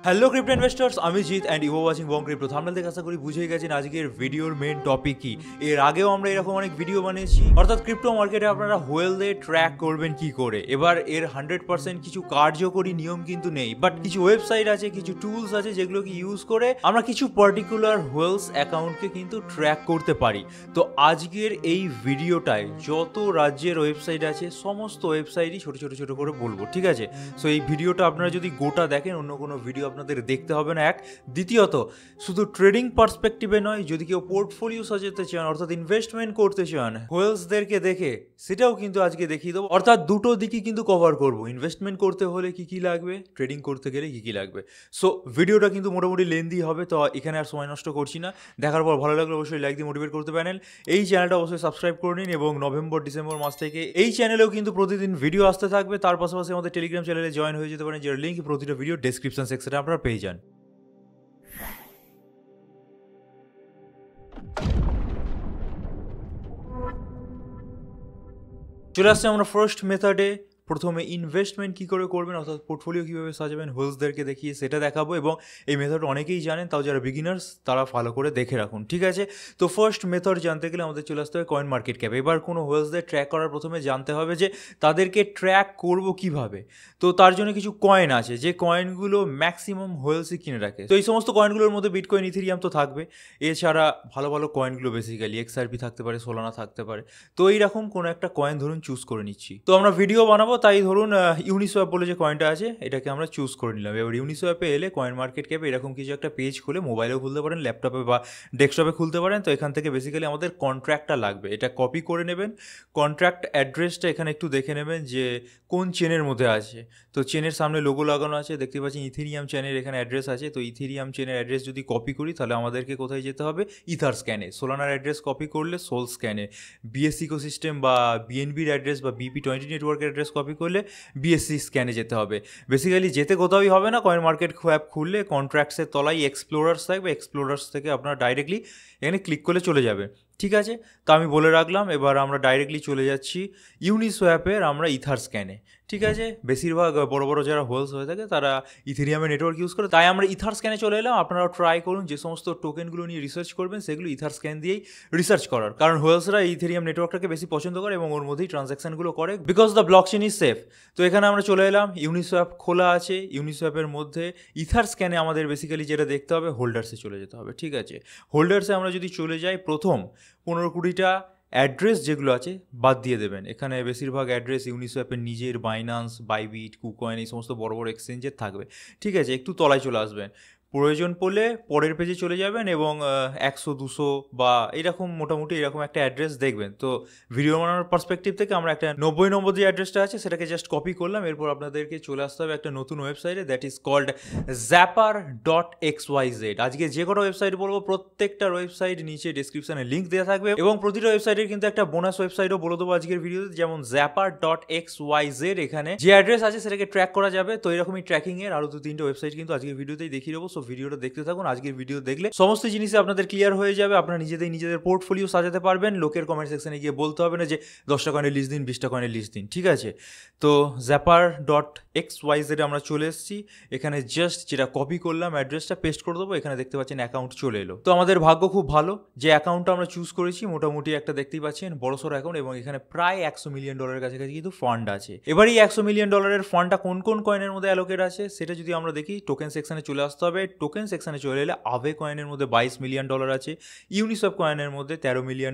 Hello crypto investors, আমি Jeet and you are watching Bong Crypto. Thumbnail দেখে আশা করি বুঝেই গেছেন আজকের ভিডিওর মেন টপিক কি। এর আগেও আমরা এরকম অনেক ভিডিও বানিয়েছি, অর্থাৎ ক্রিপ্টো মার্কেটে আপনারা হোয়েলদের ট্র্যাক করবেন কি করে। এবার এর 100% কিছু কার্যকরী নিয়ম কিন্তু নেই, বাট কিছু ওয়েবসাইট আছে, কিছু টুলস আছে যেগুলোকে ইউজ করে আমরা কিছু পার্টিকুলার হোয়েলস অ্যাকাউন্টকে কিন্তু ট্র্যাক করতে পারি। তো আজকের এই ভিডিওটায় যত রাজ্যের ওয়েবসাইট আছে সমস্ত ওয়েবসাইটই ছোট ছোট ছোট করে বলবো, ঠিক আছে? সো এই ভিডিওটা আপনারা যদি গোটা দেখেন, অন্য কোনো ভিডিও আপনাদের দেখতে হবে না। এক, দ্বিতীয়ত শুধু ট্রেডিং পার্সপেক্টিভে নয়, যদি কেউ পোর্টফোলিও সাজাতে চান অর্থাৎ ইনভেস্টমেন্ট করতে চান হোয়েলসদেরকে দেখে, সেটাও কিন্তু আজকে দেখিয়ে দেবো। অর্থাৎ দুটো দিকই কিন্তু কভার করবো, ইনভেস্টমেন্ট করতে হলে কি কি লাগবে, ট্রেডিং করতে গেলে কি কি লাগবে। সো ভিডিওটা কিন্তু মোটামুটি লেন্দি হবে, তো এখানে আর সময় নষ্ট করছি না। দেখার পর ভালো লাগলে অবশ্যই লাইক দিয়ে মোটিভেট করতে পারেন। এই চ্যানেলটা অবশ্যই সাবস্ক্রাইব করে নিন, এবং নভেম্বর ডিসেম্বর মাস থেকে এই চ্যানেলেও কিন্তু প্রতিদিন ভিডিও আসতে থাকবে। তার পাশাপাশি আমাদের টেলিগ্রাম চ্যানেলে জয়েন হয়ে যেতে পারেন, যার লিঙ্ক প্রতিটা ভিডিও ডেসক্রিপশন সেকশনে আপনারা পেয়ে যান। চলে আসছে আমরা ফার্স্ট মেথডে। প্রথমে ইনভেস্টমেন্ট কী করে করবেন অর্থাৎ পোর্টফোলিও কীভাবে সাজাবেন হোলসদেরকে দেখিয়ে সেটা দেখাবো, এবং এই মেথড অনেকেই জানেন, তাও যারা বিগিনার্স তারা ফলো করে দেখে রাখুন, ঠিক আছে? তো ফার্স্ট মেথড জানতে গেলে আমাদের চলে আসতে হবে কয়েন মার্কেট ক্যাপ। এবার কোনো হোলসদের ট্র্যাক করার প্রথমে জানতে হবে যে তাদেরকে ট্র্যাক করব কিভাবে। তো তার জন্য কিছু কয়েন আছে যে কয়েনগুলো ম্যাক্সিমাম হোলসই কিনে রাখে। তো এই সমস্ত কয়েনগুলোর মধ্যে বিটকয়েন, ইথেরিয়াম তো থাকবে, এছাড়া ভালো ভালো কয়েনগুলো বেসিক্যালি এক্সআরপি থাকতে পারে, সোলানা থাকতে পারে। তো এইরকম কোনো একটা কয়েন ধরুন চুজ করে নিচ্ছি। তো আমরা ভিডিও বানাবো, তাই ধরুন ইউনিসোয়াপ বলে যে কয়েনটা আছে এটাকে আমরা চুজ করে নিলাম। এবার ইউনিসোয়াপে এলে কয়েন মার্কেট ক্যাপে এরকম কিছু একটা পেজ খুলে মোবাইলেও খুলতে পারেন, ল্যাপটপে বা ডেস্কটপে খুলতে পারেন। তো এখান থেকে বেসিক্যালি আমাদের কন্ট্রাক্টটা লাগবে, এটা কপি করে নেবেন। কন্ট্রাক্ট অ্যাড্রেসটা এখানে একটু দেখে নেবেন যে কোন চেনের মধ্যে আছে। তো চেনের সামনে লোগো লাগানো আছে, দেখতে পাচ্ছেন ইথেরিয়াম চেনের এখানে অ্যাড্রেস আছে। তো ইথেরিয়াম চেনের অ্যাড্রেস যদি কপি করি তাহলে আমাদেরকে কোথায় যেতে হবে, ইথার স্ক্যানে। সোলানার অ্যাড্রেস কপি করলে সোল স্ক্যানে, বিএস ইকোসিস্টেম বা বিএনবির অ্যাড্রেস বা BP20 নেটওয়ার্কের অ্যাড্রেস কপি করলে বিএসসি স্ক্যানে যেতে হবে। বেসিক্যালি যেতে কোথাওই হবে না, কয়েন মার্কেট অ্যাপ খুললে কন্ট্রাক্টসের তলায় এক্সপ্লোরার্স থাকবে, এক্সপ্লোরার্স থেকে আপনারা ডাইরেক্টলি এখানে ক্লিক করলে চলে যাবে, ঠিক আছে? তো আমি বলে রাখলাম, এবার আমরা ডাইরেক্টলি চলে যাচ্ছি ইউনিসোয়াপের আমরা ইথার স্ক্যানে, ঠিক আছে? বেশিরভাগ বড় বড় যারা হোলস হয়ে থাকে তারা ইথেরিয়ামের নেটওয়ার্ক ইউজ করে, তাই আমরা ইথার স্ক্যানে চলে এলাম। আপনারাও ট্রাই করুন যে সমস্ত টোকেনগুলো নিয়ে রিসার্চ করবেন সেগুলো ইথার স্ক্যান দিয়েই রিসার্চ করার, কারণ হোলসরা ইথেরিয়াম নেটওয়ার্কটাকে বেশি পছন্দ করে এবং ওর মধ্যেই ট্রানজ্যাকশনগুলো করে, because the blockchain is safe. তো এখানে আমরা চলে এলাম, ইউনিসোয়াপ খোলা আছে। ইউনিসোয়াপের মধ্যে ইথার স্ক্যানে আমাদের বেসিক্যালি যেটা দেখতে হবে, হোল্ডার্সে চলে যেতে হবে, ঠিক আছে? হোল্ডার্সে আমরা যদি চলে যাই, প্রথম 15-20টা অ্যাড্রেস যেগুলো আছে বাদ দিয়ে দেবেন। এখানে বেশিরভাগ অ্যাড্রেস ইউনিসোয়াপের নিজের, বাইন্যান্স, বাইবিট, কুকয়েন, এই সমস্ত বড় বড় এক্সচেঞ্জের থাকবে, ঠিক আছে? একটু তলায় চলে আসবেন, প্রয়োজন পড়লে পরের পেজে চলে যাবেন এবং 100-200 বা এরকম মোটামুটি এরকম একটা অ্যাড্রেস দেখবেন। তো ভিডিও বানানোর পার্সপেক্টিভ থেকে আমরা একটা 90 নম্বর যে অ্যাড্রেসটা আছে সেটাকে জাস্ট কপি করলাম। এরপর আপনাদেরকে চলে আসতে হবে একটা নতুন ওয়েবসাইটে, দ্যাট ইজ কল্ড zapper.xyz। আজকে যে কটা ওয়েবসাইট বলবো প্রত্যেকটার ওয়েবসাইট নিচে ডিসক্রিপশনে লিঙ্ক দেওয়া থাকবে, এবং প্রতিটা ওয়েবসাইটের কিন্তু একটা বোনাস ওয়েবসাইটও বলে দেবো আজকের ভিডিওতে, যেমন zapper.xyz। এখানে যে অ্যাড্রেস আছে সেটাকে ট্র্যাক করা যাবে। তো এরকমই ট্র্যাকিংয়ের আরও 2-3টে ওয়েবসাইট কিন্তু আজকের ভিডিওতেই দেখিয়ে দেবো। ভিডিওটা দেখতে থাকুন, আজকের ভিডিও দেখলে সমস্ত জিনিসই আপনাদের ক্লিয়ার হয়ে যাবে। আপনারা নিজেদের পোর্টফোলিও সাজাতে পারবেন, লোকের কমেন্ট সেকশনে গিয়ে বলতে হবে না যে 10টা কয়েনের লিস্ট দিন, 20টা কয়েনের লিস্ট দিন, ঠিক আছে? তো zapper.xyz আমরা চলে এসেছি। এখানে জাস্ট যেটা কপি করলাম অ্যাড্রেসটা পেস্ট করে দেবো। এখানে দেখতে পাচ্ছেন অ্যাকাউন্ট চলে এলো। তো আমাদের ভাগ্য খুব ভালো যে অ্যাকাউন্টটা আমরা চুজ করেছি মোটামুটি একটা দেখতেই পাচ্ছেন বড়সড় অ্যাকাউন্ট, এবং এখানে প্রায় $100 মিলিয়ন কাছাকাছি কিন্তু ফান্ড আছে। এবার এই $100 মিলিয়ন ফান্ডটা কোন কোন কয়েনের মধ্যে অ্যালোকেট আছে সেটা যদি আমরা দেখি, টোকেন সেকশনে চলে আসতে হবে। টোকেন সেকশনে চলে এলে আভে কয়েনের মধ্যে $22 মিলিয়ন আছে, ইউনিসোয়াপ কয়েনের মধ্যে $13 মিলিয়ন,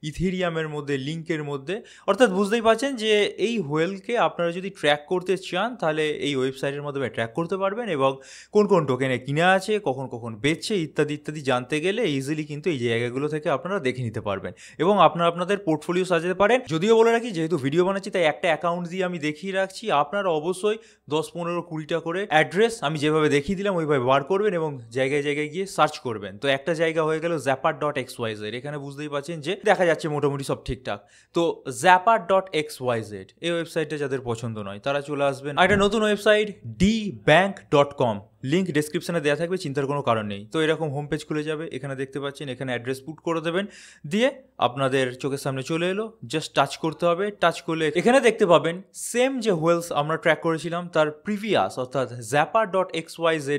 ইথেরিয়ামের মধ্যে, লিঙ্কের মধ্যে। অর্থাৎ বুঝতেই পারছেন যে এই হোয়েলকে আপনারা যদি ট্র্যাক করতে চান তাহলে এই ওয়েবসাইটের মাধ্যমে ট্র্যাক করতে পারবেন, এবং কোন কোন টোকেনে কিনে আছে, কখন কখন বেচছে, ইত্যাদি ইত্যাদি জানতে গেলে ইজিলি কিন্তু এই জায়গাগুলো থেকে আপনারা দেখে নিতে পারবেন এবং আপনারা আপনাদের পোর্টফোলিও সাজাতে পারেন। যদিও বলে রাখি, যেহেতু ভিডিও বানাচ্ছি তাই একটা অ্যাকাউন্ট দিয়ে আমি দেখিয়ে রাখছি, আপনারা অবশ্যই 10-15-20টা করে অ্যাড্রেস আমি যেভাবে দেখিয়ে দিলাম ওইভাবে বার করবেন এবং জায়গায় জায়গায় গিয়ে সার্চ করবেন। তো একটা জায়গা হয়ে গেল zapper.xyz। এখানে বুঝতেই পারছেন যে দেখা যাচ্ছে মোটামুটি সব ঠিকঠাক। তো zapper.xyz এই ওয়েবসাইটটা যাদের পছন্দ নয় তারা চলে আসবেন। আর একটা নতুন ওয়েবসাইট dbank.com, লিঙ্ক ডেসক্রিপশনে দেওয়া থাকবে, চিন্তার কোনো কারণ নেই। তো এরকম হোম পেজ খুলে যাবে, এখানে দেখতে পাচ্ছেন, এখানে অ্যাড্রেস পুট করে দেবেন, দিয়ে আপনাদের চোখের সামনে চলে এলো, জাস্ট টাচ করতে হবে। টাচ করলে এখানে দেখতে পাবেন সেম যে হোয়েলস আমরা ট্র্যাক করেছিলাম তার প্রিভিয়াস অর্থাৎ zapper.xyz এ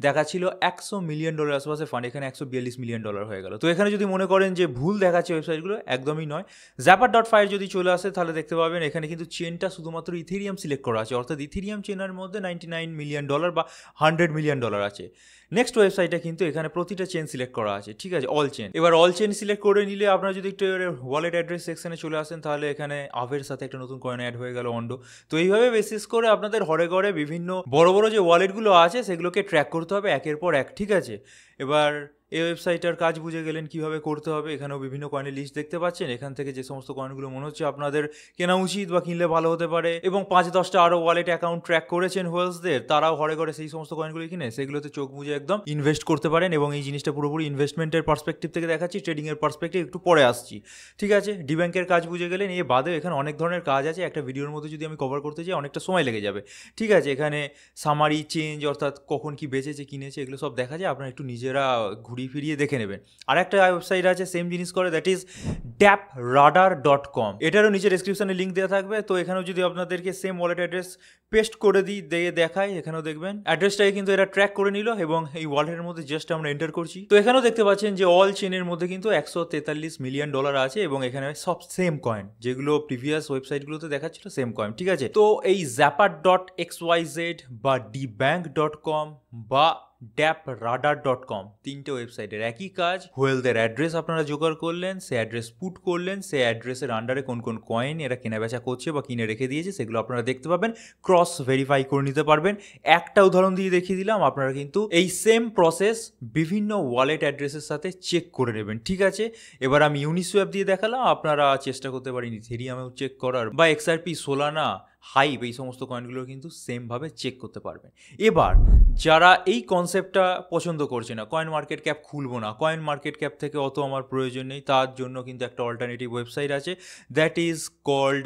দেখাচ্ছিল $100 মিলিয়ন আশেপাশে ফান্ড, এখানে $142 মিলিয়ন হয়ে গেল। তো এখানে যদি মনে করেন যে ভুল দেখাচ্ছে ওয়েবসাইটগুলো, একদমই নয়। zapper.fi যদি চলে আসে তাহলে দেখতে পাবেন এখানে কিন্তু চেনটা শুধুমাত্র ইথেরিয়াম সিলেক্ট করা আছে, অর্থাৎ ইথেরিয়াম চেনের মধ্যে $99 মিলিয়ন বা $100 মিলিয়ন আছে। নেক্সট ওয়েবসাইটে কিন্তু এখানে প্রতিটা চেন সিলেক্ট করা আছে, ঠিক আছে, অল চেন। এবার অল চেন সিলেক্ট করে নিলে আপনারা যদি একটু ওয়ালেট অ্যাড্রেস সেকশনে চলে আসেন তাহলে এখানে আভের সাথে একটা নতুন কয়েন অ্যাড হয়ে গেল, অন্ডো। তো এইভাবে বেসিস করে আপনাদের ঘরে ঘরে বিভিন্ন বড় বড় যে ওয়ালেটগুলো আছে সেগুলোকে ট্র্যাক করতে হবে একের পর এক, ঠিক আছে। এবার এই ওয়েবসাইটটার কাজ বুঝে গেলেন কীভাবে করতে হবে। এখানেও বিভিন্ন কয়েনের লিস্ট দেখতে পাচ্ছেন, এখান থেকে যে সমস্ত কয়েনগুলো মনে হচ্ছে আপনাদের কেনা উচিত বা কিনলে ভালো হতে পারে, এবং 5-10টা আরও ওয়ালেট অ্যাকাউন্ট ট্র্যাক করেছেন হোয়েলসদের, তারাও ঘরে ঘরে সেই সমস্ত কয়েনগুলো কিনে সেগুলোতে চোখ বুঝে একদম ইনভেস্ট করতে পারেন। এবং এই জিনিসটা পুরোপুরি ইনভেস্টমেন্টের পার্সপেক্টিভ থেকে দেখাচ্ছি, ট্রেডিংয়ের পার্সপেক্টিভ একটু পরে আসছি, ঠিক আছে। ডিব্যাংকের কাজ বুঝে গেলেন, এ বাদেও এখানে অনেক ধরনের কাজ আছে, একটা ভিডিওর মধ্যে যদি আমি কভার করতে যাই অনেকটা সময় লেগে যাবে, ঠিক আছে। এখানে সামারি চেঞ্জ অর্থাৎ কখন কি বেচেছে কিনেছে এগুলো সব দেখা যায়, আপনারা একটু নিজেরা ঘুরিয়ে ফিরিয়ে দেখে নেবেন। আর একটা ওয়েবসাইট আছে সেম জিনিস করে, দ্যাট ইজ dapradar.com। এটারও নিচে ডেসক্রিপশনে লিঙ্ক দেওয়া থাকবে। তো এখানেও যদি আপনাদেরকে সেম ওয়ালেট অ্যাড্রেস পেস্ট করে দিই, দিয়ে দেখাই, এখানেও দেখবেন অ্যাড্রেসটাকে কিন্তু এরা ট্র্যাক করে নিল এবং এই ওয়ালেটের মধ্যে জাস্ট আমরা এন্টার করছি। তো এখানেও দেখতে পাচ্ছেন যে অল চেনের মধ্যে কিন্তু $143 মিলিয়ন আছে, এবং এখানে সব সেম কয়েন, যেগুলো প্রিভিয়াস ওয়েবসাইটগুলোতে দেখাচ্ছিল সেম কয়েন, ঠিক আছে। তো এই zapper.xyz বা dbank.com বা dapradar.com তিনটে ওয়েবসাইটের একই কাজ। হোয়েলদের অ্যাড্রেস আপনারা জোগাড় করলেন, সে অ্যাড্রেস পুট করলেন, সে অ্যাড্রেসের আন্ডারে কোন কোন কয়েন এরা কেনা বেচা করছে বা কিনে রেখে দিয়েছে সেগুলো আপনারা দেখতে পাবেন, ক্রস ভেরিফাই করে নিতে পারবেন। একটা উদাহরণ দিয়ে দেখিয়ে দিলাম, আপনারা কিন্তু এই সেম প্রসেস বিভিন্ন ওয়ালেট অ্যাড্রেসের সাথে চেক করে নেবেন, ঠিক আছে। এবার আমি ইউনিসোয়াপ দিয়ে দেখালাম, আপনারা চেষ্টা করতে পারেন ইথেরিয়ামেও চেক করার, বা XRP, সোলানা, হাইপ, এই সমস্ত কয়েনগুলো কিন্তু সেমভাবে চেক করতে পারবেন। এবার যারা এই কনসেপ্টটা পছন্দ করছে না, কয়েন মার্কেট ক্যাপ খুলবো না, কয়েন মার্কেট ক্যাপ থেকে অত আমার প্রয়োজন নেই, তার জন্য কিন্তু একটা অল্টারনেটিভ ওয়েবসাইট আছে, দ্যাট ইজ কল্ড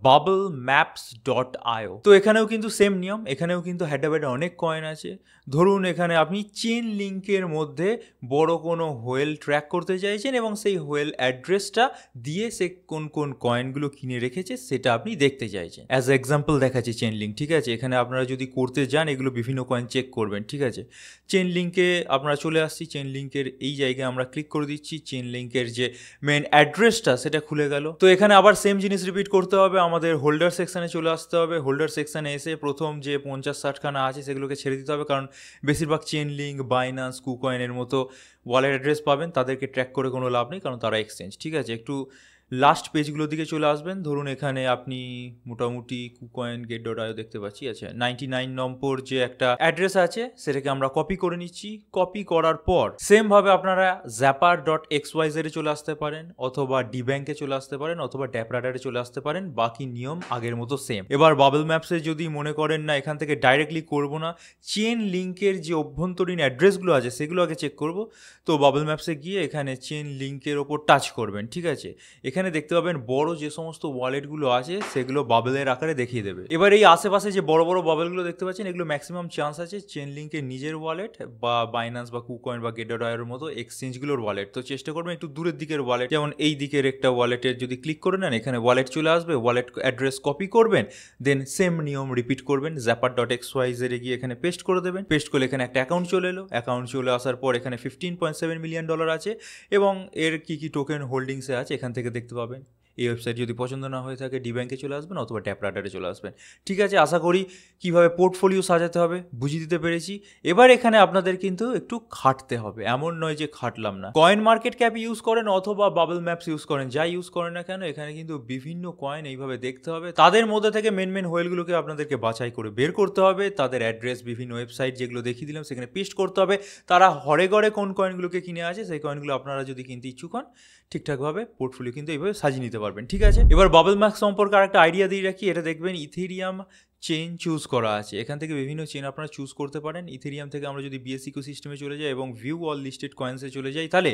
bubblemaps.io। তো এখানেও কিন্তু সেম নিয়ম, এখানেও কিন্তু হেডাবেডে অনেক কয়েন আছে। ধরুন এখানে আপনি চেন লিঙ্কের মধ্যে বড় কোনো হোয়েল ট্র্যাক করতে চাইছেন এবং সেই হোয়েল অ্যাড্রেসটা দিয়ে সে কোন কোন কয়েনগুলো কিনে রেখেছে সেটা আপনি দেখতে চাইছেন। অ্যাজ এক্সাম্পল দেখাচ্ছি চেন লিঙ্ক, ঠিক আছে। এখানে আপনারা যদি করতে যান এগুলো বিভিন্ন কয়েন চেক করবেন, ঠিক আছে। চেন লিঙ্কে আপনারা চলে আসছি, চেন লিঙ্কের এই জায়গায় আমরা ক্লিক করে দিচ্ছি, চেন লিঙ্কের যে মেন অ্যাড্রেসটা সেটা খুলে গেল। তো এখানে আবার সেম জিনিস রিপিট করতে হবে, আমাদের হোল্ডার সেকশানে চলে আসতে হবে। হোল্ডার সেকশানে এসে প্রথম যে 50-60খানা আছে সেগুলোকে ছেড়ে দিতে হবে, কারণ বেশিরভাগ চেন লিঙ্ক, বাইন্যান্স, কুকয়েনের মতো ওয়ালেট অ্যাড্রেস পাবেন, তাদেরকে ট্র্যাক করে কোনো লাভ নেই, কারণ তারা এক্সচেঞ্জ, ঠিক আছে। একটু লাস্ট পেজগুলোর দিকে চলে আসবেন। ধরুন এখানে আপনি মোটামুটি কুকয়েন get.io দেখতে পাচ্ছি, আচ্ছা 99 নম্বর যে একটা অ্যাড্রেস আছে সেটাকে আমরা কপি করে নিচ্ছি। কপি করার পর সেমভাবে আপনারা zapper.xyz এ চলে আসতে পারেন, অথবা ডিব্যাংকে চলে আসতে পারেন, অথবা ড্যাপরাডারে চলে আসতে পারেন, বাকি নিয়ম আগের মতো সেম। এবার বাবল ম্যাপসে যদি মনে করেন না এখান থেকে ডাইরেক্টলি করবো না, চেন লিঙ্কের যে অভ্যন্তরীণ অ্যাড্রেসগুলো আছে সেগুলো আগে চেক করব, তো বাবল ম্যাপসে গিয়ে এখানে চেন লিঙ্কের ওপর টাচ করবেন, ঠিক আছে। এখানে দেখতে পাবেন বড় যে সমস্ত ওয়ালেটগুলো আছে সেগুলো বাবলের আকারে দেখিয়ে দেবে। এবার এই আশেপাশে যে বড় বড় বাবলগুলো দেখতে পাচ্ছেন এগুলো ম্যাক্সিমাম চান্স আছে চেন লিঙ্কের নিজের ওয়ালেট বা বাইন্যান্স বা কুকয়েন বা get.io মতো এক্সচেঞ্জগুলোর ওয়ালেট। তো চেষ্টা করবেন একটু দূরের দিকের ওয়ালেট, যেমন এই দিকের একটা ওয়ালেটের যদি ক্লিক করে নেন এখানে ওয়ালেট চলে আসবে, ওয়ালেট অ্যাড্রেস কপি করবেন, দেন সেম নিয়ম রিপিট করবেন, zapper.xyz এ গিয়ে এখানে পেস্ট করে দেবেন। পেস্ট করলে এখানে একটা অ্যাকাউন্ট চলে এলো, অ্যাকাউন্ট চলে আসার পর এখানে $15.7 মিলিয়ন আছে এবং এর কি কি টোকেন হোল্ডিংসে আছে এখান থেকে দেখতে পাবেন। এই ওয়েবসাইট যদি পছন্দ না হয়ে থাকে ডিব্যাংকে চলে আসবেন অথবা ড্যাপরাডারে চলে আসবেন, ঠিক আছে। আশা করি কীভাবে পোর্টফোলিও সাজাতে হবে বুঝিয়ে দিতে পেরেছি। এবার এখানে আপনাদের কিন্তু একটু খাটতে হবে, এমন নয় যে খাটলাম না। কয়েন মার্কেট ক্যাপ ইউজ করেন অথবা বাবল ম্যাপস ইউজ করেন, যাই ইউজ করেন না কেন, এখানে কিন্তু বিভিন্ন কয়েন এইভাবে দেখতে হবে, তাদের মধ্যে থেকে মেন হোয়েলগুলোকে আপনাদেরকে বাছাই করে বের করতে হবে, তাদের অ্যাড্রেস বিভিন্ন ওয়েবসাইট যেগুলো দেখিয়ে দিলাম সেখানে পেস্ট করতে হবে, তারা ঘরে ঘরে কোন কয়েনগুলোকে কিনে আছে সেই কয়েনগুলো আপনারা যদি কিনতে ইচ্ছুক হন ঠিকঠাকভাবে পোর্টফোলিও কিন্তু এইভাবে সাজিয়ে নিতে পারবেন, ঠিক আছে। এবার বাবল ম্যাক্স সম্পর্কে আরেকটা আইডিয়া দিয়ে রাখি, এটা দেখবেন ইথেরিয়াম চেইন চুজ করা আছে, এখান থেকে বিভিন্ন চেইন আপনারা চুজ করতে পারেন। ইথেরিয়াম থেকে আমরা যদি বিএস ইকোসিস্টেমে চলে যাই এবং ভিউ অল লিস্টেড কয়েন্সে চলে যাই, তাহলে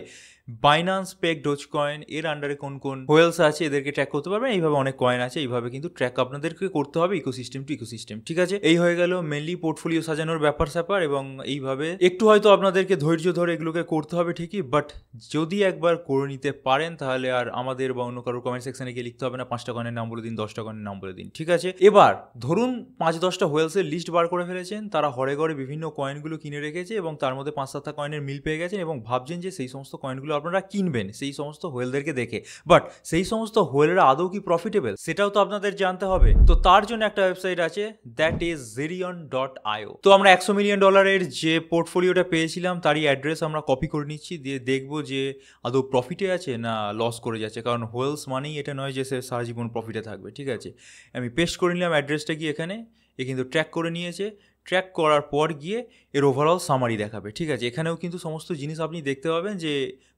বাইন্যান্স, পেগ, ডোজকয়েন এর আন্ডারে কোন কোন হোয়েলস আছে এদেরকে ট্র্যাক করতে পারবেন। এইভাবে অনেক কয়েন আছে, এইভাবে কিন্তু ট্র্যাক আপনাদেরকে করতে হবে ইকোসিস্টেম টু ইকোসিস্টেম। ঠিক আছে, এই হয়ে গেল মেনলি পোর্টফোলিও সাজানোর ব্যাপার স্যাপার। এবং এইভাবে একটু হয়তো আপনাদেরকে ধৈর্য ধরে এগুলোকে করতে হবে ঠিকই, বাট যদি একবার করে নিতে পারেন তাহলে আর আমাদের বা অন্য কারোর কমেন্ট সেকশনে গিয়ে লিখতে হবে না 5টা কয়েনের নাম বলে দিন, 10টা কয়েনের নাম বলে দিন। ঠিক আছে, এবার ধরুন 5-10টা হোয়েলসের লিস্ট বার করে ফেলেছেন, তারা হরে ঘরে বিভিন্ন কয়েনগুলো কিনে রেখেছে এবং তার মধ্যে 5-7টা কয়েনের মিল পেয়ে গেছেন এবং ভাবছেন যে সেই সমস্ত কয়েনগুলো আপনারা কিনবেন সেই সমস্ত হোয়েলদেরকে দেখে। বাট সেই সমস্ত হোয়েলরা আদৌ কি প্রফিটেবল সেটাও তো আপনাদের জানতে হবে। তো তার জন্য একটা ওয়েবসাইট আছে, দ্যাট ইজ Zerion.io। তো আমরা $100 মিলিয়ন যে পোর্টফোলিওটা পেয়েছিলাম তারই অ্যাড্রেস আমরা কপি করে নিচ্ছি, দিয়ে দেখবো যে আদৌ প্রফিটে আছে না লস করে যাচ্ছে, কারণ হোয়েলস মানেই এটা নয় যে সে সারা জীবন প্রফিটে থাকবে। ঠিক আছে, আমি পেস্ট করে নিলাম অ্যাড্রেসটা গিয়ে এখানে, এ কিন্তু ট্র্যাক করে নিয়েছে। ট্র্যাক করার পর গিয়ে এর ওভারঅল সামারি দেখাবে। ঠিক আছে, এখানেও কিন্তু সমস্ত জিনিস আপনি দেখতে পাবেন যে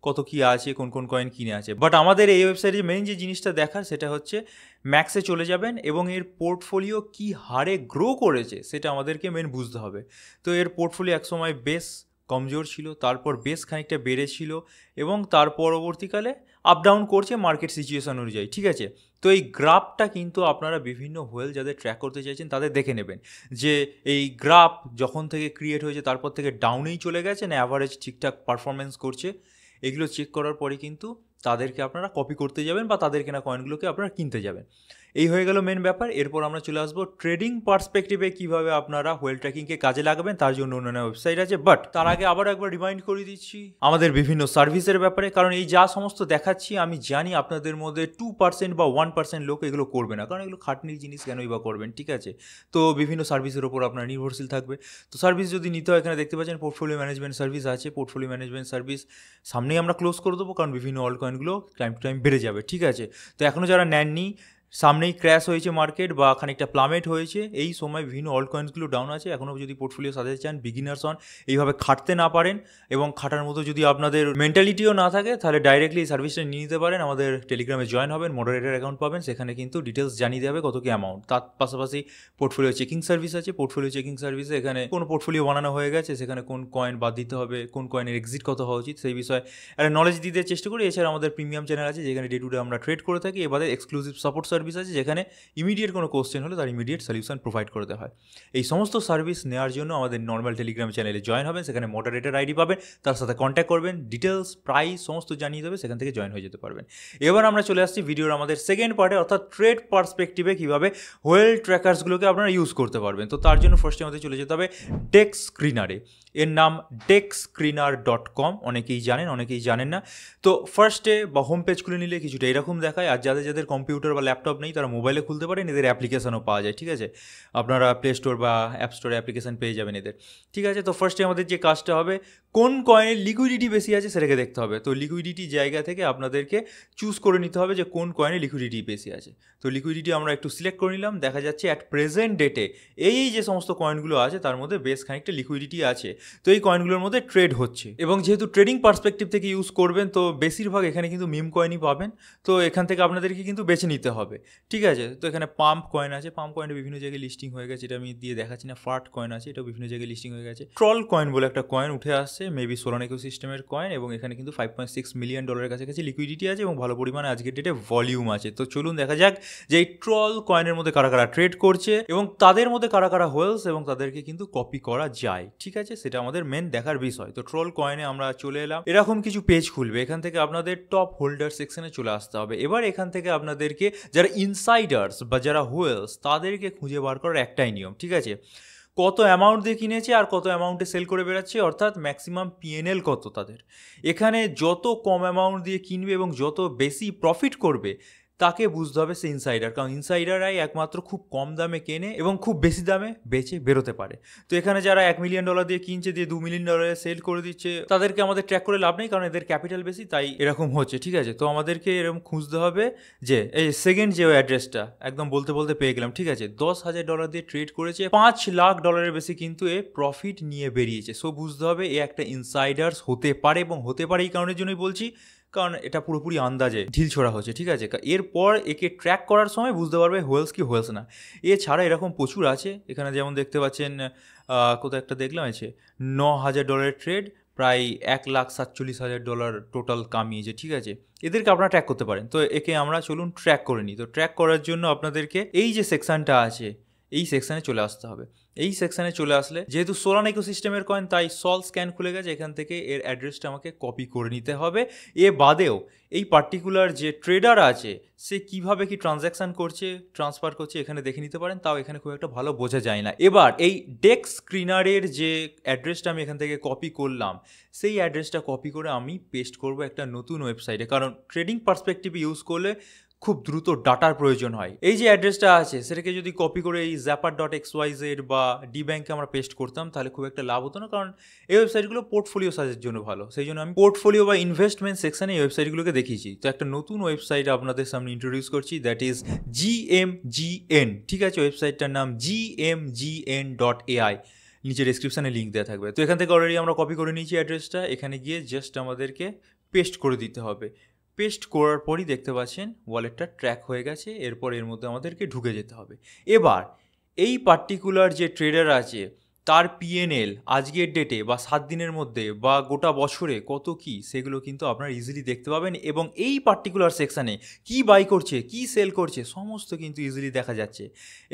কত কী আছে, কোন কোন কয়েন কিনে আছে। বাট আমাদের এই ওয়েবসাইটে মেইন যে জিনিসটা দেখার সেটা হচ্ছে ম্যাক্সে চলে যাবেন এবং এর পোর্টফোলিও কী হারে গ্রো করেছে সেটা আমাদেরকে মেন বুঝতে হবে। তো এর পোর্টফোলিও একসময় বেশ কমজোর ছিল, তারপর বেশ খানিকটা বেড়েছিল এবং তার পরবর্তীকালে আপ ডাউন করছে মার্কেট সিচুয়েশন অনুযায়ী। ঠিক আছে, তো এই গ্রাফটা কিন্তু আপনারা বিভিন্ন হোয়েল যাদের ট্র্যাক করতে চাইছেন তাদের দেখে নেবেন যে এই গ্রাফ যখন থেকে ক্রিয়েট হয়েছে তারপর থেকে ডাউনেই চলে গেছে না অ্যাভারেজ ঠিকঠাক পারফরমেন্স করছে। এগুলো চেক করার পরে কিন্তু তাদেরকে আপনারা কপি করতে যাবেন বা তাদের কেনা কয়েনগুলোকে আপনারা কিনতে যাবেন। এই হয়ে গেল মেন ব্যাপার। এরপর আমরা চলে আসবো ট্রেডিং পার্সপেক্টিভে কীভাবে আপনারা হোয়েল ট্র্যাকিংকে কাজে লাগাবেন, তার জন্য অন্যান্য ওয়েবসাইট আছে। বাট তার আগে আবার একবার রিমাইন্ড করে দিচ্ছি আমাদের বিভিন্ন সার্ভিসের ব্যাপারে, কারণ এই যা সমস্ত দেখাচ্ছি আমি জানি আপনাদের মধ্যে 2% বা 1% লোক এগুলো করবে না, কারণ এগুলো খাটনির জিনিস কেনই বা করবেন। ঠিক আছে, তো বিভিন্ন সার্ভিসের ওপর আপনার নির্ভরশীল থাকবে। তো সার্ভিস যদি নিতে হয় এখানে দেখতে পাচ্ছেন পোর্টফোলিও ম্যানেজমেন্ট সার্ভিস আছে। পোর্টফোলিও ম্যানেজমেন্ট সার্ভিস সামনেই আমরা ক্লোজ করে দেবো, কারণ বিভিন্ন অল্ট কয়েনগুলো টাইম টু টাইম বেড়ে যাবে। ঠিক আছে, তো এখনও যারা নেননি, সামনেই ক্র্যাশ হয়েছে মার্কেট বা খানিকটা প্লামেট হয়েছে, এই সময় বিভিন্ন অল্ট কয়েন্সগুলো ডাউন আছে। এখনও যদি পোর্টফোলিও সাজাতে চান, বিগিনার্স অন এইভাবে খাটতে না পারেন এবং খাটার মতো যদি আপনাদের মেন্টালিটিও না থাকে, তাহলে ডাইরেক্টলি এই সার্ভিসটা নিয়ে নিতে পারেন। আমাদের টেলিগ্রামে জয়েন হবেন, মডারেটর অ্যাকাউন্ট পাবেন, সেখানে কিন্তু ডিটেলস জানিয়ে দেবে কত কি অ্যামাউন্ট। তার পাশাপাশি পোর্টফোলিও চেকিং সার্ভিস আছে। পোর্টফোলিও চেকিং সার্ভিসে এখানে কোন পোর্টফোলিও বানানো হয়ে গেছে, সেখানে কোন কয়েন বাদ দিতে হবে, কোন কয়েনের এক্সিট কত হওয়া উচিত, সেই বিষয়ে একটা নলেজ দিতে চেষ্টা করি। এছাড়া আমাদের প্রিমিয়াম চ্যানেল আছে যেখানে ডে টু ডে আমরা ট্রেড করে থাকি। এবারে এক্সক্লুসিভ সাপোর্ট সার্ভিস আছে যেখানে ইমিডিয়েট কোনো কোশ্চেন হলে তার ইমিডিয়েট সলিউশন প্রোভাইড করতে হয়। এই সমস্ত সার্ভিস নেওয়ার জন্য আমাদের নর্মাল টেলিগ্রাম চ্যানেলে জয়েন হবেন, সেখানে মডারেটর আইডি পাবেন, তার সাথে কন্ট্যাক্ট করবেন, ডিটেলস প্রাইস সমস্ত জানিয়ে দেবে, সেখান থেকে জয়েন হয়ে যেতে পারবেন। এবার আমরা চলে আসছি ভিডিওর আমাদের সেকেন্ড পার্টে, অর্থাৎ ট্রেড পার্সপেক্টিভে কীভাবে হোয়েল ট্র্যাকার্সগুলোকে আপনারা ইউজ করতে পারবেন। তো তার জন্য ফার্স্টে আমাদের চলে যেতে হবে ডেক্স স্ক্রিনারে। এর নাম DexScreener.com। অনেকেই জানেন, অনেকেই জানেন না। তো ফার্স্টে বা হোম পেজ খুলে নিলে কিছুটা এরকম দেখায়, আর যাদের যাদের কম্পিউটার বা ল্যাপটপ নেই তারা মোবাইলে খুলতে পারেন, এদের অ্যাপ্লিকেশনও পাওয়া যায়। ঠিক আছে, আপনারা প্লে স্টোর বা অ্যাপ স্টোরে অ্যাপ্লিকেশন পেয়ে যাবেন এদের। ঠিক আছে, তো ফার্স্টে আমাদের যে কাজটা হবে, কোন কয়েনের লিকুইডিটি বেশি আছে সেটাকে দেখতে হবে। তো লিকুইডিটি জায়গা থেকে আপনাদেরকে চুজ করে নিতে হবে যে কোন কয়েনে লিকুইডিটি বেশি আছে। তো লিকুইডিটি আমরা একটু সিলেক্ট করে নিলাম, দেখা যাচ্ছে অ্যাট প্রেজেন্ট ডেটে এই যে সমস্ত কয়েনগুলো আছে তার মধ্যে বেশ খানিকটা লিকুইডিটি আছে। তো এই কয়েনগুলোর মধ্যে ট্রেড হচ্ছে, এবং যেহেতু ট্রেডিং পার্সপেক্টিভ থেকে ইউজ করবেন তো বেশিরভাগ এখানে কিন্তু মিম কয়েনই পাবেন। তো এখান থেকে আপনাদেরকে কিন্তু বেছে নিতে হবে। ঠিক আছে, তো এখানে পাম্প কয়েন আছে, পাম্প কয়েনে বিভিন্ন জায়গায় লিস্টিং হয়ে গেছে, এটা আমি দিয়ে দেখাচ্ছি না। ফার্ট কয়েন আছে, এটাও বিভিন্ন জায়গায় লিস্টিং হয়ে গেছে। ট্রল কয়েন বলে একটা কয়েন উঠে আসছে, মেবি সোলানা ইকোসিস্টেমের কয়েন, এবং এখানে কিন্তু $5.6 মিলিয়ন কাছাকাছি লিকুইডিটি আছে এবং ভালো পরিমাণে আজকের ডেটে ভলিউম আছে। তো চলুন দেখা যাক যে এই ট্রল কয়েনের মধ্যে কারা কারা ট্রেড করছে এবং তাদের মধ্যে কারা কারা হোয়েলস এবং তাদেরকে কিন্তু কপি করা যায়। ঠিক আছে, সেটা আমাদের মেন দেখার বিষয়। তো ট্রল কয়েনে আমরা চলে এলাম, এরকম কিছু পেজ খুলবে, এখান থেকে আপনাদের টপ হোল্ডার সেকশনে চলে আসতে হবে। এবার এখান থেকে আপনাদেরকে যারা ইনসাইডার্স বা যারা হোয়েলস তাদেরকে খুঁজে বার করার একটাই নিয়ম। ঠিক আছে, কত অ্যামাউন্ট দিয়ে কিনেছে আর কত অ্যামাউন্টে সেল করে বেড়াচ্ছে, অর্থাৎ ম্যাক্সিমাম পিএনএল কত তাদের। এখানে যত কম অ্যামাউন্ট দিয়ে কিনবে এবং যত বেশি প্রফিট করবে তাকে বুঝতে হবে সে ইনসাইডার, কারণ ইনসাইডাররাই একমাত্র খুব কম দামে কেনে এবং খুব বেশি দামে বেচে বেরোতে পারে। তো এখানে যারা $1 মিলিয়ন দিয়ে কিনছে, দিয়ে $2 মিলিয়ন সেল করে দিচ্ছে, তাদেরকে আমাদের ট্র্যাক করে লাভ নেই, কারণ এদের ক্যাপিটাল বেশি, তাই এরকম হচ্ছে। ঠিক আছে, তো আমাদেরকে এরকম খুঁজতে হবে যে এই সেকেন্ড যে অ্যাড্রেসটা একদম বলতে বলতে পেয়ে গেলাম। ঠিক আছে, $10,000 দিয়ে ট্রেড করেছে, $5 লাখ বেশি কিন্তু এ প্রফিট নিয়ে বেরিয়েছে। সো বুঝতে হবে এ একটা ইনসাইডার্স হতে পারে, এবং হতে পারে এই কারণের জন্যই বলছি কারণ এটা পুরোপুরি আন্দাজে ঢিল ছোড়া হচ্ছে, ঠিক আছে। এরপর একে ট্র্যাক করার সময় বুঝতে পারবে হোয়েলস কি হোয়েলস না। এছাড়া এরকম প্রচুর আছে, এখানে যেমন দেখতে পাচ্ছেন কোথাও একটা দেখলাম আছে $9,000 ট্রেড, প্রায় $1,47,000 টোটাল কামিয়েছে, ঠিক আছে। এদেরকে আপনারা ট্র্যাক করতে পারেন। তো একে আমরা চলুন ট্র্যাক করে নিই। তো ট্র্যাক করার জন্য আপনাদেরকে এই যে সেকশানটা আছে এই সেকশানে চলে আসতে হবে। এই সেকশানে চলে আসলে যেহেতু সোলানা ইকোসিস্টেমের কয়েন তাই সল স্ক্যান খুলে গেছে, এখান থেকে এর অ্যাড্রেসটা আমাকে কপি করে নিতে হবে। এ বাদেও এই পার্টিকুলার যে ট্রেডার আছে সে কিভাবে কি ট্রানজ্যাকশান করছে, ট্রান্সফার করছে এখানে দেখে নিতে পারেন, তাও এখানে খুব একটা ভালো বোঝা যায় না। এবার এই ডেক্স স্ক্রিনারের যে অ্যাড্রেসটা আমি এখান থেকে কপি করলাম সেই অ্যাড্রেসটা কপি করে আমি পেস্ট করব একটা নতুন ওয়েবসাইটে, কারণ ট্রেডিং পার্সপেক্টিভ ইউজ করলে খুব দ্রুত ডাটার প্রয়োজন হয়। এই যে অ্যাড্রেসটা আছে সেটাকে যদি কপি করে এই zapper.xyz বা ডি ব্যাঙ্কে আমরা পেস্ট করতাম তাহলে খুব একটা লাভ হতো না, কারণ এই ওয়েবসাইটগুলো পোর্টফোলিও সাজের জন্য ভালো। সেই জন্য আমি পোর্টফোলিও বা ইনভেস্টমেন্ট সেকশানে এই ওয়েবসাইটগুলোকে দেখিয়েছি। তো একটা নতুন ওয়েবসাইট আপনাদের সামনে ইন্ট্রোডিউস করছি, দ্যাট ইজ GMGN, ঠিক আছে। ওয়েবসাইটটার নাম GMGN.ai, নিচে ডেসক্রিপশানে লিঙ্ক দেওয়া থাকবে। তো এখান থেকে অলরেডি আমরা কপি করে নিয়েছি অ্যাড্রেসটা, এখানে গিয়ে জাস্ট আমাদেরকে পেস্ট করে দিতে হবে। পেস্ট করার পরই দেখতে পাচ্ছেন ওয়ালেটটা ট্র্যাক হয়ে গেছে। এরপর এর মধ্যে আমাদেরকে ঢুকে যেতে হবে। এবার এই পার্টিকুলার যে ট্রেডার আছে তার PNL আজকের ডেটে বা 7 দিনের মধ্যে বা গোটা বছরে কত কি সেগুলো কিন্তু আপনারা ইজিলি দেখতে পাবেন, এবং এই পার্টিকুলার সেকশানে কি বাই করছে কি সেল করছে সমস্ত কিন্তু ইজিলি দেখা যাচ্ছে।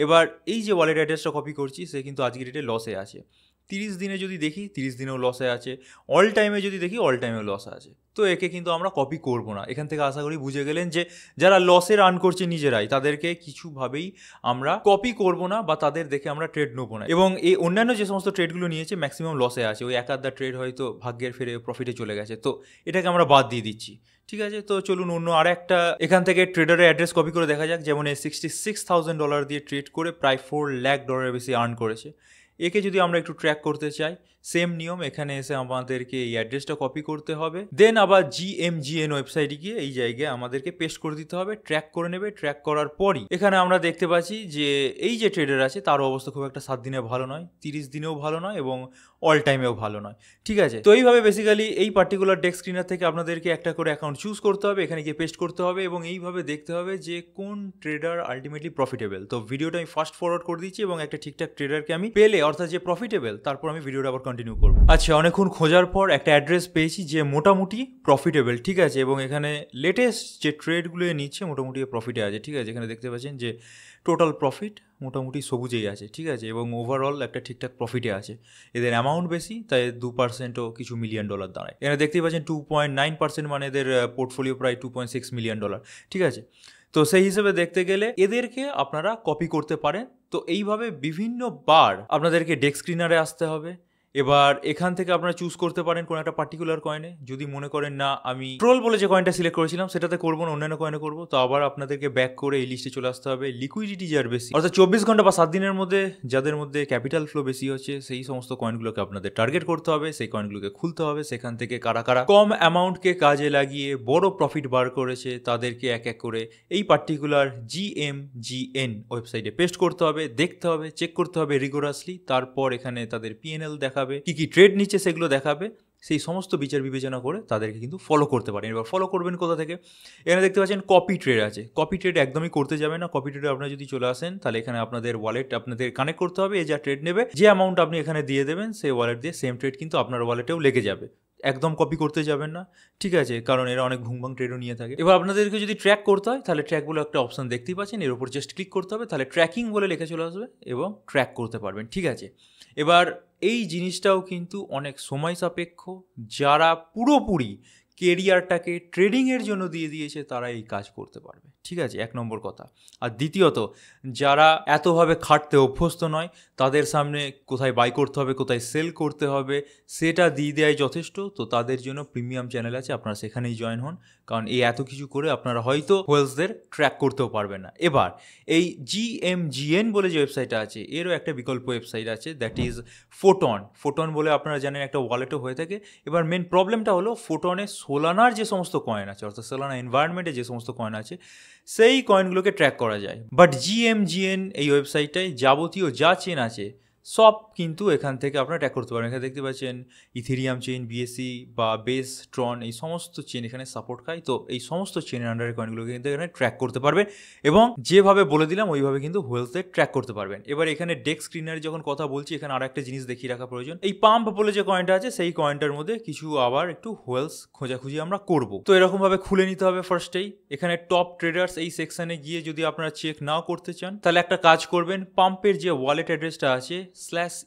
এবার এই যে ওয়ালেট অ্যাড্রেসটা কপি করছি সে কিন্তু আজকের ডেটে লসে আছে। 30 দিনে যদি দেখি 30 দিনেও লসে আছে, অল টাইমে যদি দেখি অল টাইমেও লস আছে। তো একে কিন্তু আমরা কপি করব না। এখান থেকে আশা করি বুঝে গেলেন যে যারা লসে রান করছে নিজেরাই তাদেরকে কিছুভাবেই আমরা কপি করব না বা তাদের দেখে আমরা ট্রেড নেবো না। এবং এই অন্যান্য যে সমস্ত ট্রেডগুলো নিয়েছে ম্যাক্সিমাম লসে আছে, ওই এক আধটা ট্রেড হয়তো ভাগ্যের ফেরে প্রফিটে চলে গেছে, তো এটাকে আমরা বাদ দিয়ে দিচ্ছি, ঠিক আছে। তো চলুন অন্য আর একটা এখান থেকে ট্রেডারের অ্যাড্রেস কপি করে দেখা যাক। যেমন এই $66,000 দিয়ে ট্রেড করে প্রায় $4 লাখ বেশি আর্ন করেছে। একে যদি আমরা একটু ট্র্যাক করতে চাই সেম নিয়ম, এখানে এসে আমাদেরকে এই অ্যাড্রেসটা কপি করতে হবে, দেন আবার GMGN ওয়েবসাইটে গিয়ে এই জায়গায় আমাদেরকে পেস্ট করে দিতে হবে, ট্র্যাক করে নেবে। ট্র্যাক করার পরই এখানে আমরা দেখতে পাচ্ছি যে এই যে ট্রেডার আছে তার অবস্থা খুব একটা 7 দিনে ভালো নয়, 30 দিনেও ভালো নয় এবং অল টাইমেও ভালো নয়, ঠিক আছে। তো এইভাবে বেসিক্যালি এই পার্টিকুলার ডেস্ক স্ক্রিনার থেকে আপনাদেরকে একটা করে অ্যাকাউন্ট চুজ করতে হবে, এখানে গিয়ে পেস্ট করতে হবে এবং এইভাবে দেখতে হবে যে কোন ট্রেডার আলটিমেটলি প্রফিটেবল। তো ভিডিওটা আমি ফাস্ট ফরওয়ার্ড করে দিচ্ছি এবং একটা ঠিকঠাক ট্রেডারকে আমি পেলে অর্থাৎ যে প্রফিটেবল তারপর আমি ভিডিওটা আবার কন্টিনিউ করবো। আচ্ছা, অনেকক্ষণ খোঁজার পর একটা অ্যাড্রেস পেয়েছি যে মোটামুটি প্রফিটেবল, ঠিক আছে, এবং এখানে লেটেস্ট যে ট্রেডগুলো নিচ্ছে মোটামুটি প্রফিটে আছে, ঠিক আছে। এখানে দেখতে পাচ্ছেন যে টোটাল প্রফিট মোটামুটি সবুজেই আছে, ঠিক আছে, এবং ওভারঅল একটা ঠিকঠাক প্রফিটে আছে। এদের অ্যামাউন্ট বেশি তাই 2%ও কিছু $1 মিলিয়ন দাঁড়ায়। এখানে দেখতেই পাচ্ছেন 2.9%, মানে এদের পোর্টফোলিও প্রায় $2.6 মিলিয়ন, ঠিক আছে। তো সেই হিসেবে দেখতে গেলে এদেরকে আপনারা কপি করতে পারেন। তো এইভাবে বিভিন্ন বার আপনাদেরকে ডেস্ক স্ক্রিনারে আসতে হবে। এবার এখান থেকে আপনারা চুজ করতে পারেন কোনো একটা পার্টিকুলার কয়েনে। যদি মনে করেন না আমি ট্রোল বলে যে কয়েনটা সিলেক্ট করেছিলাম সেটাতে করবো না, অন্যান্য কয়েনে করবো, তো আবার আপনাদেরকে ব্যাক করে এই লিস্টে চলে আসতে হবে। লিকুইডিটি যার বেশি অর্থাৎ 24 ঘন্টা বা 7 দিনের মধ্যে যাদের মধ্যে ক্যাপিটাল ফ্লো বেশি হচ্ছে সেই সমস্ত কয়েনগুলোকে আপনাদের টার্গেট করতে হবে, সেই কয়েনগুলোকে খুলতে হবে। সেখান থেকে কারা কারা কম অ্যামাউন্টকে কাজে লাগিয়ে বড় প্রফিট বার করেছে তাদেরকে এক এক করে এই পার্টিকুলার GMGN ওয়েবসাইটে পেস্ট করতে হবে, দেখতে হবে, চেক করতে হবে রিগোরাসলি। তারপর এখানে তাদের PNL দেখাবে, কি কি ট্রেড নিচ্ছে সেগুলো দেখাবে। সেই সমস্ত বিচার বিবেচনা করে তাদেরকে কিন্তু ফলো করতে পারেন। এবার ফলো করবেন কোথা থেকে? এখানে দেখতে পাচ্ছেন কপি ট্রেড আছে। কপি ট্রেড একদমই করতে যাবে না। কপি ট্রেডে আপনারা যদি চলে আসেন তাহলে এখানে আপনাদের ওয়ালেট আপনাদের কানেক্ট করতে হবে। এই যা ট্রেড নেবে যে অ্যামাউন্ট আপনি এখানে দিয়ে দেবেন সেই ওয়ালেট দিয়ে সেম ট্রেড কিন্তু আপনার ওয়ালেটেও লেগে যাবে। একদম কপি করতে যাবেন না, ঠিক আছে, কারণ এরা অনেক ভুংভাং ট্রেডও নিয়ে থাকে। এবার আপনাদেরকে যদি ট্র্যাক করতে হয় তাহলে ট্র্যাক বলে একটা অপশন দেখতেই পাচ্ছেন, এর উপর জাস্ট ক্লিক করতে হবে, তাহলে ট্র্যাকিং বলে লেখা চলে আসবে এবং ট্র্যাক করতে পারবেন, ঠিক আছে। এবার এই জিনিসটাও কিন্তু অনেক সময় সাপেক্ষ। যারা পুরোপুরি কেরিয়ারটাকে ট্রেডিংয়ের জন্য দিয়ে দিয়েছে তারা এই কাজ করতে পারবে, ঠিক আছে, 1 নম্বর কথা। আর দ্বিতীয়ত, যারা এতভাবে খাটতে অভ্যস্ত নয় তাদের সামনে কোথায় বাই করতে হবে কোথায় সেল করতে হবে সেটা দিয়ে দেয় যথেষ্ট। তো তাদের জন্য প্রিমিয়াম চ্যানেল আছে, আপনারা সেখানেই জয়েন হন, কারণ এই এত কিছু করে আপনারা হয়তো হোয়েলসদের ট্র্যাক করতেও পারবেন না। এবার এই GMGN বলে যে ওয়েবসাইটটা আছে এরও একটা বিকল্প ওয়েবসাইট আছে, দ্যাট ইজ ফোটন। ফোটন বলে আপনারা জানেন একটা ওয়ালেটও হয়ে থাকে। এবার মেন প্রবলেমটা হলো ফোটনে সোলানার যে সমস্ত কয়েন আছে অর্থাৎ সোলানা এনভায়রনমেন্টে যে সমস্ত কয়েন আছে সেই কয়েনগুলোকে ট্র্যাক করা যায়। বাট GMGN এই ওয়েবসাইটটায় যাবতীয় যা চেন আছে সব কিন্তু এখান থেকে আপনারা ট্র্যাক করতে পারেন। এখানে দেখতে পাচ্ছেন ইথেরিয়াম চেইন, বিএসসি বা বেস, ট্রন, এই সমস্ত চেইন এখানে সাপোর্ট খায়। তো এই সমস্ত চেইনের আন্ডারে কয়েনগুলোকে কিন্তু এখানে ট্র্যাক করতে পারবেন এবং যেভাবে বলে দিলাম ওইভাবে কিন্তু হোয়েলসে ট্র্যাক করতে পারবেন। এবার এখানে ডেস্ক স্ক্রিনারে যখন কথা বলছি, এখানে আর একটা জিনিস দেখিয়ে রাখা প্রয়োজন। এই পাম্প বলে যে কয়েনটা আছে, সেই কয়েনটার মধ্যে কিছু আবার একটু হোয়েলস খোঁজাখুঁজি আমরা করব। তো এরকমভাবে খুলে নিতে হবে ফার্স্টেই। এখানে টপ ট্রেডার্স এই সেকশনে গিয়ে যদি আপনারা চেক নাও করতে চান, তাহলে একটা কাজ করবেন, পাম্পের যে ওয়ালেট অ্যাড্রেসটা আছে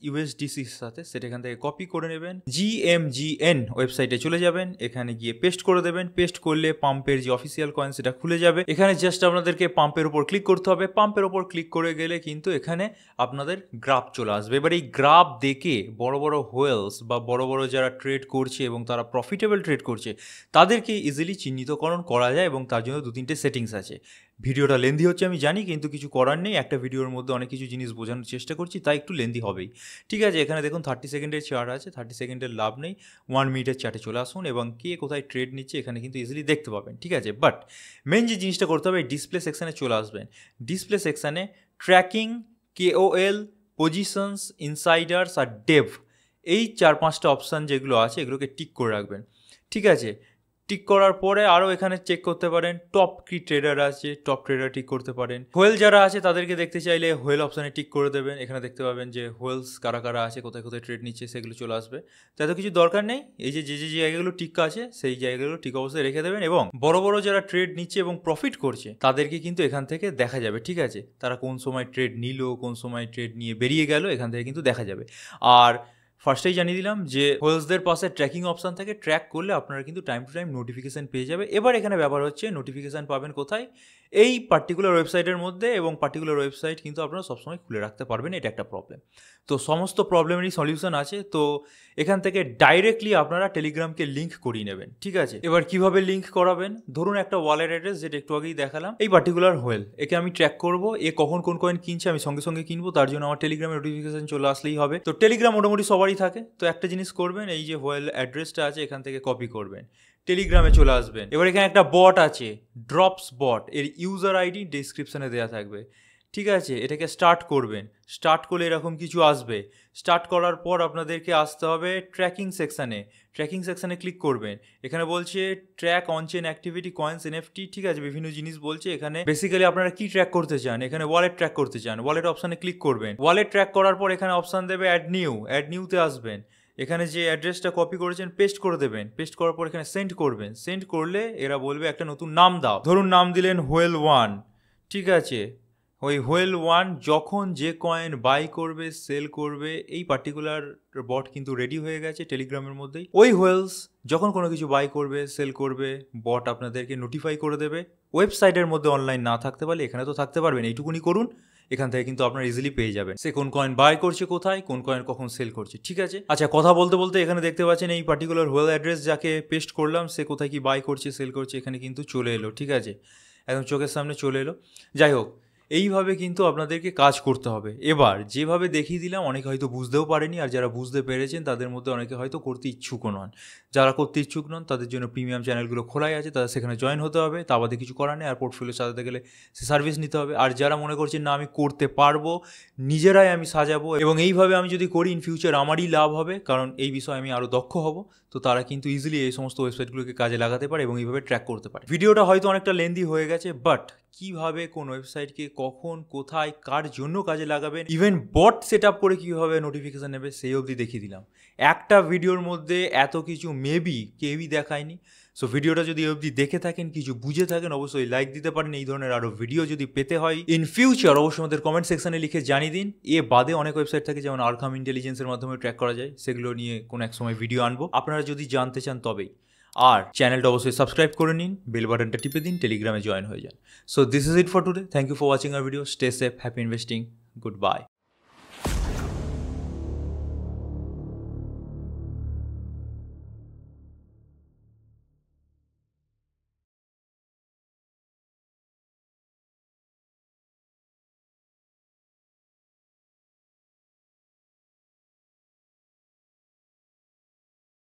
/USDCর সাথে, সেটা এখান থেকে কপি করে নেবেন, GMGN ওয়েবসাইটে চলে যাবেন, এখানে গিয়ে পেস্ট করে দেবেন। পেস্ট করলে পাম্পের যে অফিসিয়াল কয়েন সেটা খুলে যাবে। এখানে জাস্ট আপনাদেরকে পাম্পের উপর ক্লিক করতে হবে। পাম্পের উপর ক্লিক করে গেলে কিন্তু এখানে আপনাদের গ্রাফ চলে আসবে। এবার এই গ্রাফ দেখে বড় বড় হোয়েলস বা বড় বড় যারা ট্রেড করছে এবং তারা প্রফিটেবল ট্রেড করছে, তাদেরকে ইজিলি চিহ্নিতকরণ করা যায় এবং তার জন্য 2-3টে সেটিংস আছে। ভিডিওটা লেন্দি হচ্ছে আমি জানি, কিন্তু কিছু করার নেই, একটা ভিডিওর মধ্যে অনেক কিছু জিনিস বোঝানোর চেষ্টা করছি, তাই একটু লেন্দি হবেই। ঠিক আছে, এখানে দেখুন 30 সেকেন্ডের চার্ট আছে, 30 সেকেন্ডের লাভ নেই, 1 মিনিটের চার্টে চলে আসুন এবং কে কোথায় ট্রেড নিচ্ছে এখানে কিন্তু ইজিলি দেখতে পাবেন। ঠিক আছে, বাট মেন যে জিনিসটা করতে হবে, ডিসপ্লে সেকশানে চলে আসবেন। ডিসপ্লে সেকশানে ট্র্যাকিং, KOL, পজিশনস, ইনসাইডার্স আর ডেভ, এই 4-5টা অপশান যেগুলো আছে এগুলোকে টিক করে রাখবেন। ঠিক আছে, টিক করার পরে আরও এখানে চেক করতে পারেন টপ কি ট্রেডার আছে, টপ ট্রেডার টিক করতে পারেন। হোয়েল যারা আছে তাদেরকে দেখতে চাইলে হোয়েল অপশানে টিক করে দেবেন। এখানে দেখতে পাবেন যে হোয়েলস কারা কারা আছে, কোথায় কোথায় ট্রেড নিচ্ছে, সেগুলো চলে আসবে। তাতে কিছু দরকার নেই, এই যে যে জায়গাগুলো টিক আছে সেই জায়গাগুলো টিক অবস্থায় রেখে দেবেন এবং বড় বড় যারা ট্রেড নিচ্ছে এবং প্রফিট করছে তাদেরকে কিন্তু এখান থেকে দেখা যাবে। ঠিক আছে, তারা কোন সময় ট্রেড নিল, কোন সময় ট্রেড নিয়ে বেরিয়ে গেল, এখান থেকে কিন্তু দেখা যাবে। আর ফার্স্টেই জানিয়ে দিলাম যে হোয়েলসদের পাশে ট্র্যাকিং অপশান থাকে, ট্র্যাক করলে আপনারা কিন্তু টাইম টু টাইম নোটিফিকেশান পেয়ে যাবে। এবার এখানে ব্যাপার হচ্ছে নোটিফিকেশান পাবেন কোথায়, এই পার্টিকুলার ওয়েবসাইটের মধ্যে, এবং পার্টিকুলার ওয়েবসাইট কিন্তু আপনারা সবসময় খুলে রাখতে পারবেন, এটা একটা প্রবলেম। তো সমস্ত প্রবলেমেরই সলিউশন আছে। তো এখান থেকে ডাইরেক্টলি আপনারা টেলিগ্রামকে লিঙ্ক করিয়ে নেবেন। ঠিক আছে, এবার কিভাবে লিঙ্ক করাবেন, ধরুন একটা ওয়ালেট অ্যাড্রেস যেটা একটু আগেই দেখালাম, এই পার্টিকুলার হোয়েল, একে আমি ট্র্যাক করব, এ কখন কোন কয়েন কিনছে আমি সঙ্গে সঙ্গে কিনবো, তার জন্য আমার টেলিগ্রামে নোটিফিকেশান চলে আসলেই হবে। তো টেলিগ্রাম মোটামুটি সবারই থাকে। তো একটা জিনিস করবেন, এই যে হোয়েল অ্যাড্রেসটা আছে এখান থেকে কপি করবেন, টেলিগ্রামে চলে আসবেন। এবার এখানে একটা বট আছে, ড্রপস বট, এর ইউজার আইডি ডেসক্রিপশনে দেওয়া থাকবে। ঠিক আছে, এটাকে স্টার্ট করবেন। স্টার্ট করলে এরকম কিছু আসবে। স্টার্ট করার পর আপনাদেরকে আসতে হবে ট্র্যাকিং সেকশানে। ট্র্যাকিং সেকশানে ক্লিক করবেন। এখানে বলছে track on-chain activity, coins, NFT। ঠিক আছে, বিভিন্ন জিনিস বলছে। এখানে বেসিক্যালি আপনারা কি ট্র্যাক করতে চান, এখানে ওয়ালেট ট্র্যাক করতে চান, ওয়ালেট অপশানে ক্লিক করবেন। ওয়ালেট ট্র্যাক করার পর এখানে অপশান দেবে অ্যাড নিউতে আসবেন। এখানে যে অ্যাড্রেসটা কপি করেছেন পেস্ট করে দেবেন। পেস্ট করার পর এখানে সেন্ড করবেন। সেন্ড করলে এরা বলবে একটা নতুন নাম দাও, ধরুন নাম দিলেন হোয়েল 1। ঠিক আছে, ওই হোয়েল 1 যখন যে কয়েন বাই করবে, সেল করবে, এই পার্টিকুলার বট কিন্তু রেডি হয়ে গেছে টেলিগ্রামের মধ্যেই। ওই হোয়েলস যখন কোনো কিছু বাই করবে, সেল করবে, বট আপনাদেরকে নোটিফাই করে দেবে। ওয়েবসাইটের মধ্যে অনলাইন না থাকতে পারলে এখানে তো থাকতে পারবেন, এইটুকুনি করুন, এখান থেকে কিন্তু আপনারা ইজিলি পেয়ে যাবেন সে কোন কয়েন বাই করছে, কোথায়, কোন কয়েন কখন সেল করছে। ঠিক আছে, আচ্ছা, কথা বলতে বলতে এখানে দেখতে পাচ্ছেন এই পার্টিকুলার হোয়েল অ্যাড্রেস যাকে পেস্ট করলাম, সে কোথায় কি বাই করছে, সেল করছে, এখানে কিন্তু চলে এলো। ঠিক আছে, একদম চোখের সামনে চলে এলো। যাই হোক, এইভাবে কিন্তু আপনাদেরকে কাজ করতে হবে। এবার যেভাবে দেখিয়ে দিলাম অনেকে হয়তো বুঝতেও পারেনি, আর যারা বুঝতে পেরেছেন তাদের মধ্যে অনেকে হয়তো করতে ইচ্ছুকও নন। যারা করতে ইচ্ছুক নন তাদের জন্য প্রিমিয়াম চ্যানেলগুলো খোলাই আছে, তাদের সেখানে জয়েন হতে হবে, তা বাদে কিছু করার নেই। আর পোর্টফোলিও সাজাতে গেলে সে সার্ভিস নিতে হবে। আর যারা মনে করছেন না আমি করতে পারবো, নিজেরাই আমি সাজাবো এবং এইভাবে আমি যদি করি ইন ফিউচার আমারই লাভ হবে, কারণ এই বিষয়ে আমি আরও দক্ষ হব, তো তারা কিন্তু ইজিলি এই সমস্ত ওয়েবসাইটগুলোকে কাজে লাগাতে পারে এবং এইভাবে ট্র্যাক করতে পারে। ভিডিওটা হয়তো অনেকটা লেন্দি হয়ে গেছে, বাট কিভাবে কোন ওয়েবসাইটকে কখন, কোথায়, কার জন্য কাজে লাগাবেন, ইভেন বট সেট আপ করে কীভাবে নোটিফিকেশান নেবে সেই অবধি দেখিয়ে দিলাম। একটা ভিডিওর মধ্যে এত কিছু মেবি কেউই দেখায়নি। সো ভিডিওটা যদি অবধি দেখে থাকেন, কিছু বুঝে থাকেন, অবশ্যই লাইক দিতে পারেন। এই ধরনের আরও ভিডিও যদি পেতে হয় ইন ফিউচার অবশ্যই আমাদের কমেন্ট সেকশনে লিখে জানিয়ে দিন। এ বাদে অনেক ওয়েবসাইট থাকে যেমন আরকাম ইন্টেলিজেন্সের মাধ্যমে ট্র্যাক করা যায়, সেগুলো নিয়ে কোনো এক সময় ভিডিও আনবো, আপনারা যদি জানতে চান তবেই। আর চ্যানেলটা অবশ্যই সাবস্ক্রাইব করে নিন, বেল বাটনটা টিপে দিন, টেলিগ্রামে জয়েন হয়ে যান। So this is it for today. Thank you for watching our video. Stay safe, happy investing, good bye.